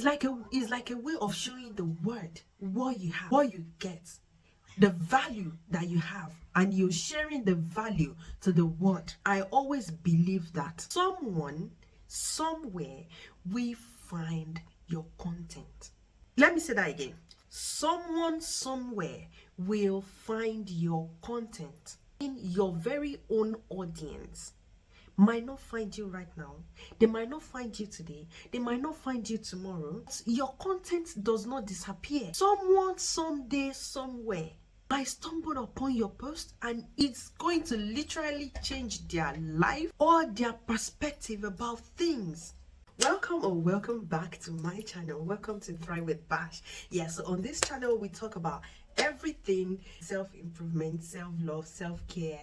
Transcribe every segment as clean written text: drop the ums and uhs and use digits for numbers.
it's like a way of showing the world what you have, what you get, the value that you have, and you're sharing the value to the world. I always believe that someone somewhere will find your content. Let me say that again. Someone somewhere will find your content. In your very own audience might not find you right now. They might not find you today. They might not find you tomorrow. Your content does not disappear. Someone someday somewhere might stumble upon your post, and it's going to literally change their life or their perspective about things. Welcome or welcome back to my channel. Welcome to Thrive with Bash. So on this channel we talk about everything self-improvement, self-love, self-care,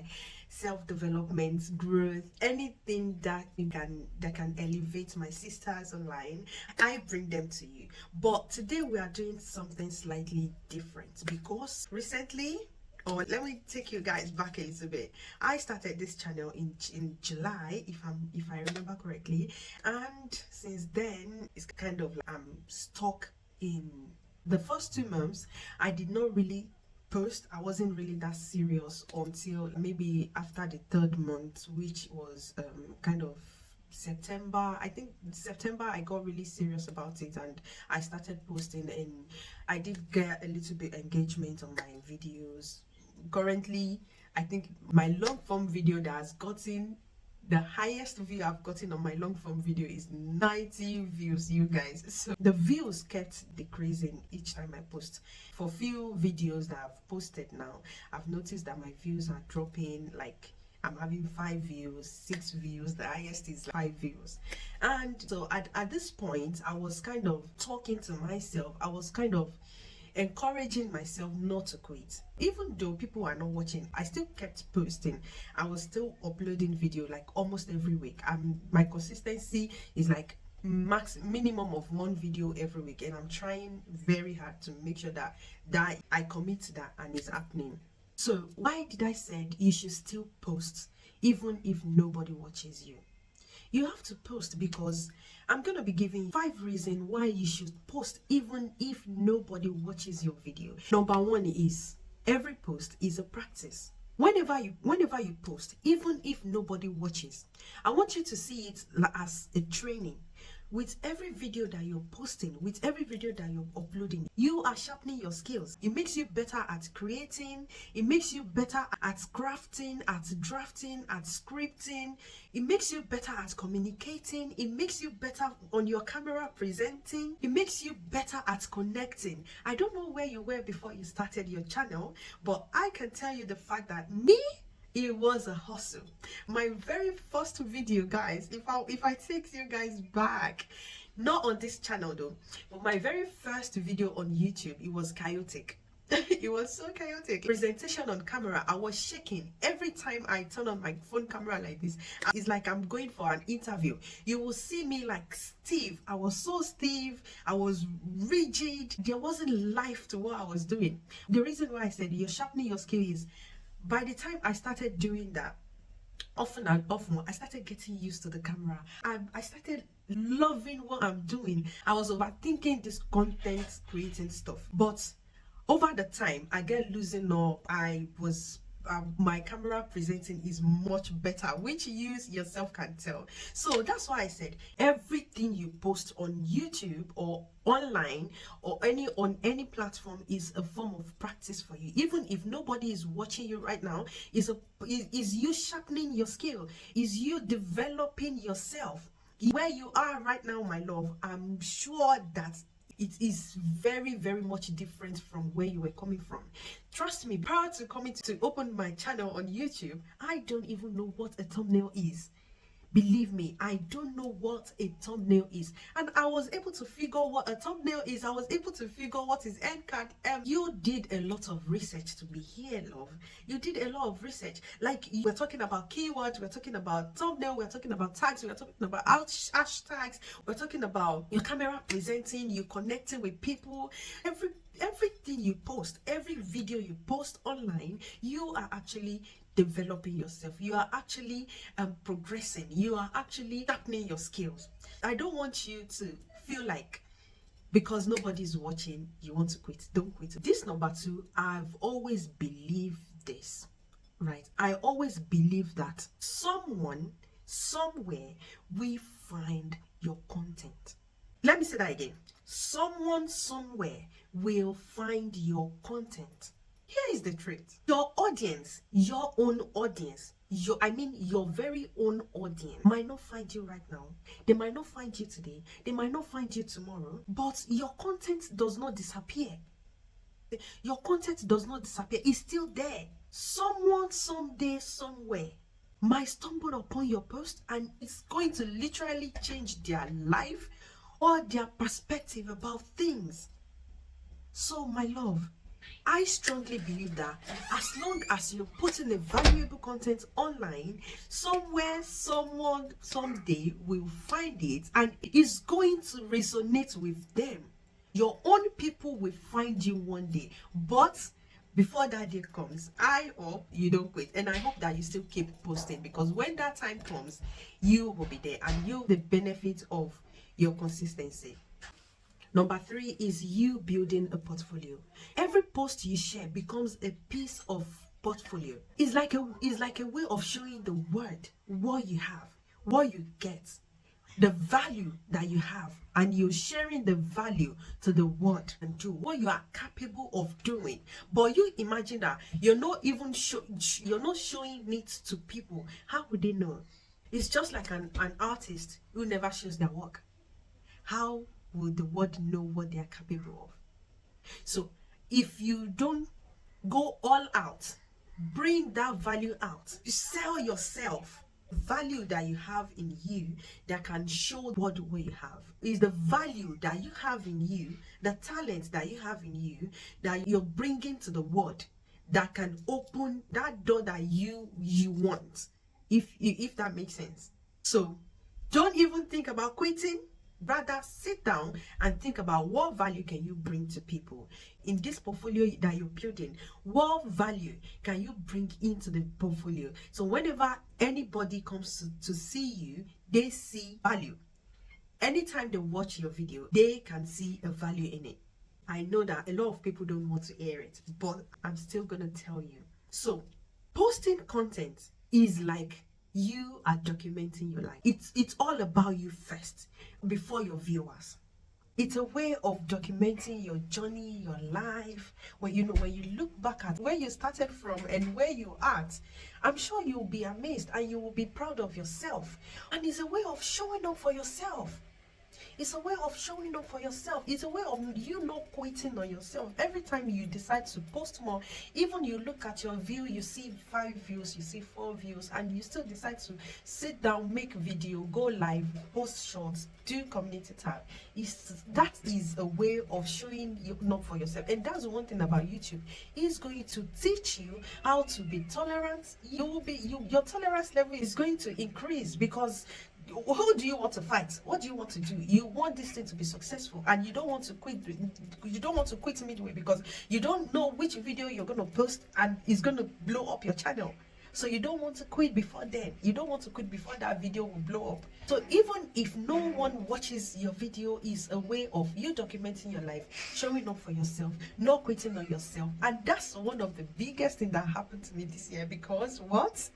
self-development, growth, anything that can elevate my sisters online. I bring them to you. But today we are doing something slightly different because recently, or let me take you guys back a little bit. I started this channel in July, if I remember correctly, and since then it's kind of like I'm stuck in the first 2 months. I did not really post. I wasn't really that serious until maybe after the 3rd month, which was kind of September. I think September I got really serious about it and I started posting, and I did get a little bit engagement on my videos. Currently, I think my long form video that has gotten the highest view I've gotten on my long form video is 90 views, you guys. So the views kept decreasing each time I post. For few videos that I've posted now, I've noticed that my views are dropping. Like I'm having 5 views, 6 views, the highest is 5 views. And so at this point I was kind of talking to myself. I was kind of encouraging myself not to quit. Even though people are not watching, I still kept posting. I was still uploading video like almost every week, and my consistency is like minimum of 1 video every week, and I'm trying very hard to make sure that I commit to that and it's happening. So why did I say you should still post even if nobody watches you? You have to post because I'm going to be giving 5 reasons why you should post even if nobody watches your video. Number 1 is every post is a practice. Whenever you post, even if nobody watches, I want you to see it as a training. With every video that you're posting, with every video that you're uploading, you are sharpening your skills. It makes you better at creating. It makes you better at crafting, at drafting, at scripting. It makes you better at communicating. It makes you better on your camera presenting. It makes you better at connecting. I don't know where you were before you started your channel, but I can tell you the fact that it was a hustle. My very first video, guys, if I take you guys back, not on this channel though, but my very first video on YouTube, it was chaotic. It was so chaotic. Presentation on camera, I was shaking every time I turn on my phone camera like this. It's like I'm going for an interview. You will see me like stiff. I was so stiff. I was rigid. There wasn't life to what I was doing. The reason why I said you're sharpening your skill is, by the time I started doing that, often and often, I started getting used to the camera. I started loving what I'm doing. I was overthinking this content creating stuff. But over the time, I get losing up. My camera presenting is much better, which you yourself can tell. So that's why I said everything you post on YouTube or online or on any platform is a form of practice for you. Even if nobody is watching you right now, is you sharpening your skill, is you developing yourself. Where you are right now, my love, I'm sure that it is very, very much different from where you were coming from. Trust me, prior to coming to open my channel on YouTube, I don't even know what a thumbnail is. Believe me, I don't know what a thumbnail is. And I was able to figure what a thumbnail is. I was able to figure what is end card. You did a lot of research to be here, love. You did a lot of research. Like, we're talking about keywords, we're talking about thumbnail, we're talking about tags, we're talking about hashtags, we're talking about your camera presenting, you connecting with people. Everything you post, every video you post online, you are actually developing yourself. You are actually progressing. You are actually sharpening your skills. I don't want you to feel like because nobody's watching, you want to quit. Don't quit. This number two, I've always believed this, right? I always believe that someone, somewhere, we find your content. Let me say that again. Someone, somewhere, will find your content. Here is the truth. Your audience, your own audience, your very own audience might not find you right now. They might not find you today. They might not find you tomorrow. But your content does not disappear. Your content does not disappear. It's still there. Someone, someday, somewhere might stumble upon your post, and it's going to literally change their life or their perspective about things. So, my love, I strongly believe that as long as you're putting a valuable content online, somewhere, someone, someday will find it and it's going to resonate with them. Your own people will find you one day. But before that day comes, I hope you don't quit. And I hope that you still keep posting, because when that time comes, you will be there and you'll the benefit of your consistency. Number three is you building a portfolio. Every post you share becomes a piece of portfolio. It's like a way of showing the world what you have, what you get, the value that you have, and you're sharing the value to the world and do what you are capable of doing. But you imagine that you're not even you're not showing it to people. How would they know? It's just like an artist who never shows their work. How will the world know what they are capable of? So if you don't go all out, bring that value out, you sell yourself, value that you have in you that can show what you have is the value that you have in you, the talent that you have in you that you're bringing to the world, that can open that door that you want, if that makes sense. So don't even think about quitting. Rather, sit down and think about what value can you bring to people in this portfolio that you're building. What value can you bring into the portfolio? So whenever anybody comes to see you, they see value. Anytime they watch your video, they can see a value in it. I know that a lot of people don't want to hear it, but I'm still gonna tell you. So posting content is like you are documenting your life. It's all about you first before your viewers. It's a way of documenting your journey, your life. When you look back at where you started from and where you are at, I'm sure you'll be amazed and you will be proud of yourself. And it's a way of showing up for yourself. It's a way of showing up for yourself. It's a way of you not quitting on yourself. Every time you decide to post more, even you look at your view, you see 5 views, you see 4 views, and you still decide to sit down, make video, go live, post shorts, do community tab. That is a way of showing you up for yourself. And that's one thing about YouTube. It's going to teach you how to be tolerant. Your tolerance level is going to increase, because who do you want to fight? What do you want to do? You want this thing to be successful, and you don't want to quit. You don't want to quit midway because you don't know which video you're going to post and it's going to blow up your channel. So you don't want to quit before then. You don't want to quit before that video will blow up. So even if no one watches your video, is a way of you documenting your life, showing up for yourself, not quitting on yourself. And that's one of the biggest things that happened to me this year, because what?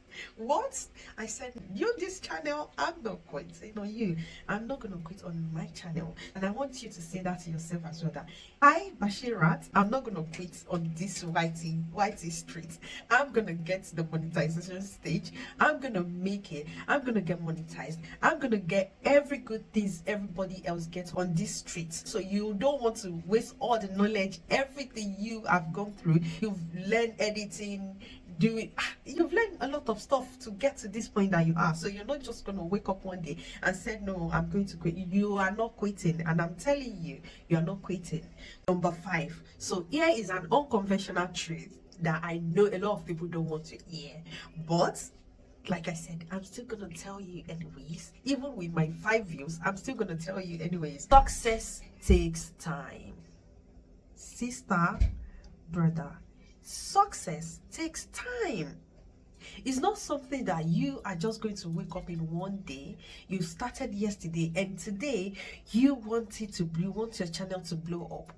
I said, this channel, I'm not quitting on you. I'm not going to quit on my channel. And I want you to say that to yourself as well, that I, Bashirat, I'm not going to quit on this whitey street. I'm going to get to the monetization stage. I'm going to make it. I'm going to get monetized. I'm going to get every good things everybody else gets on this street. So you don't want to waste all the knowledge, everything you have gone through. You've learned editing, you've learned a lot of stuff to get to this point that you are. So you're not just going to wake up one day and say, no, I'm going to quit. You are not quitting, and I'm telling you, you are not quitting. Number 5. So here is an unconventional truth that I know a lot of people don't want to hear, but like I said, I'm still gonna tell you anyways. Even with my 5 views, I'm still gonna tell you anyways. Success takes time. Sister, brother, success takes time. It's not something that you are just going to wake up in one day. You started yesterday and today you want you want your channel to blow up.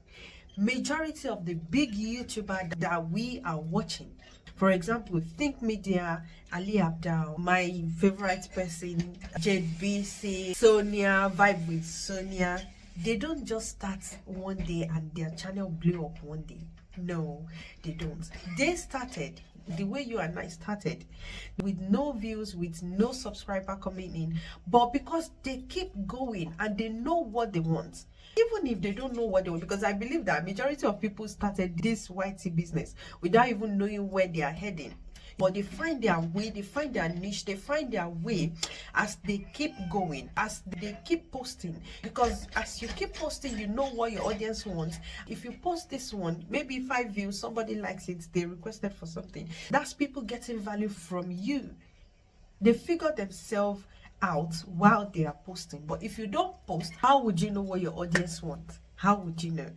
Majority of the big YouTuber that we are watching, for example, Think Media, Ali Abdal, my favorite person, Jade BC, Sonia, Vibe with Sonia, they don't just start one day and their channel blew up one day. No, they don't. They started the way you and I started, with no views, with no subscriber coming in, but because they keep going and they know what they want. Even if they don't know what they want, because I believe that majority of people started this YT business without even knowing where they are heading, but they find their way, they find their niche, they find their way as they keep going, as they keep posting. Because as you keep posting, you know what your audience wants. If you post this one, maybe 5 views, somebody likes it, they requested for something, that's people getting value from you. They figure themselves out while they are posting. But if you don't post, how would you know what your audience wants? How would you know?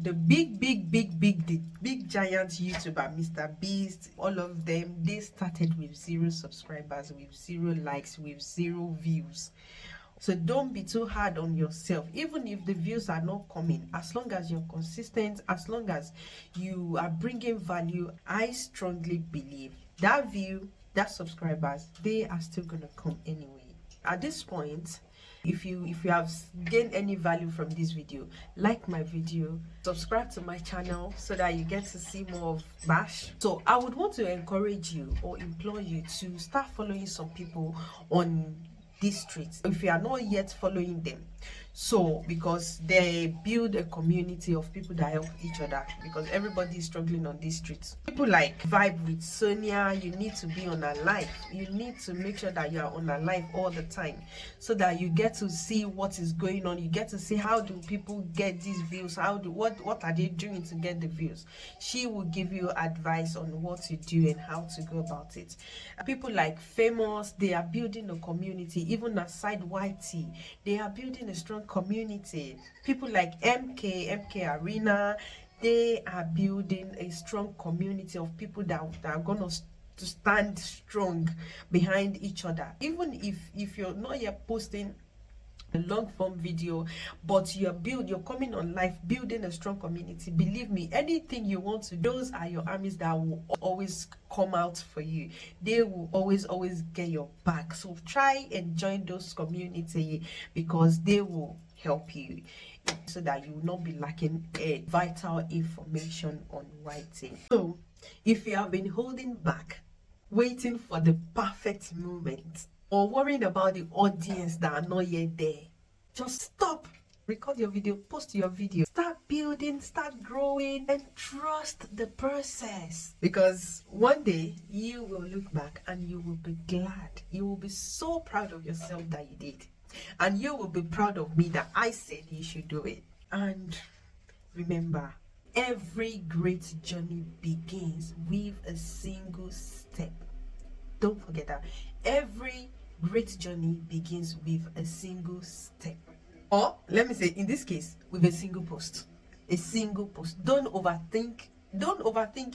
The big giant YouTuber, Mr. Beast, all of them, they started with 0 subscribers, with 0 likes, with 0 views. So don't be too hard on yourself. Even if the views are not coming, as long as you're consistent, as long as you are bringing value, I strongly believe that view, that subscribers, they are still gonna come anyway. At this point, if you have gained any value from this video, like my video, subscribe to my channel so that you get to see more of Bash. So I would want to encourage you or implore you to start following some people on these streets if you are not yet following them. So because they build a community of people that help each other, because everybody is struggling on these streets. People like Vibe with Sonia, you need to be on her life. You need to make sure that you are on her life all the time, so that you get to see what is going on. You get to see how do people get these views, what are they doing to get the views. She will give you advice on what to do and how to go about it. People like Famous, they are building a community. Even aside YT, they are building a strong community. People like MK Arena, they are building a strong community of people that are gonna to stand strong behind each other. Even if you're not yet posting a long form video, but you're coming on live, building a strong community, believe me, anything you want to, those are your armies that will always come out for you. They will always get your back. So try and join those community, because they will help you, so that you will not be lacking vital information on writing. So if you have been holding back, waiting for the perfect moment, or worrying about the audience that are not yet there, just stop, record your video, post your video, start building, start growing, and trust the process. Because one day you will look back and you will be glad. You will be so proud of yourself that you did, and you will be proud of me that I said you should do it. And remember, every great journey begins with a single step. Don't forget that. Every great journey begins with a single step, or let me say, in this case, with a single post. A single post. Don't overthink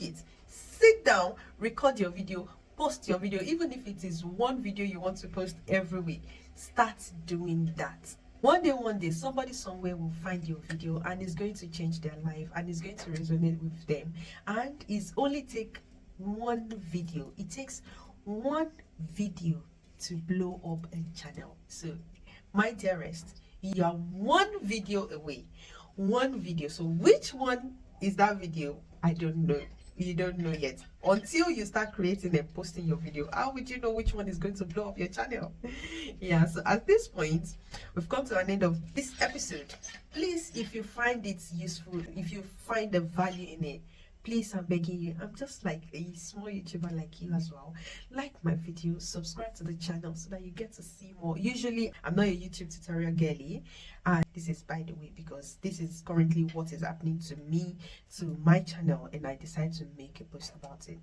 it. Sit down, record your video, post your video. Even if it is one video you want to post every week, start doing that. One day somebody somewhere will find your video and it's going to change their life, and it's going to resonate with them. And it's only take one video. It takes one video to blow up a channel. So my dearest, you are one video away. One video. So which one is that video? I don't know. You don't know yet. Until you start creating and posting your video, how would you know which one is going to blow up your channel? Yeah, so at this point, we've come to an end of this episode. Please, if you find it useful, if you find the value in it, please, I'm begging you, I'm just like a small YouTuber like you as well. Like my videos, subscribe to the channel so that you get to see more. Usually, I'm not a YouTube tutorial girly. And this is, by the way, because this is currently what is happening to me, to my channel, and I decided to make a post about it.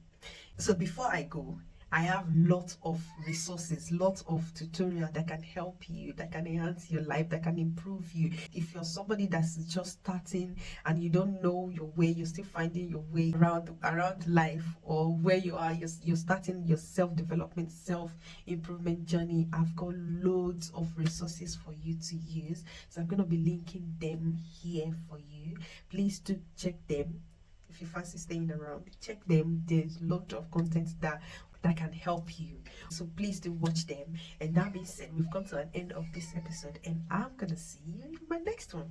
So before I go, I have lots of resources, lots of tutorials that can help you, that can enhance your life, that can improve you. If you're somebody that's just starting and you don't know your way, you're still finding your way around life, or where you are, you're starting your self-development, self-improvement journey, I've got loads of resources for you to use. So I'm going to be linking them here for you. Please do check them. If you fancy staying around, check them. There's a lot of content that can help you, so please do watch them. And that being said, we've come to an end of this episode, and I'm gonna see you in my next one.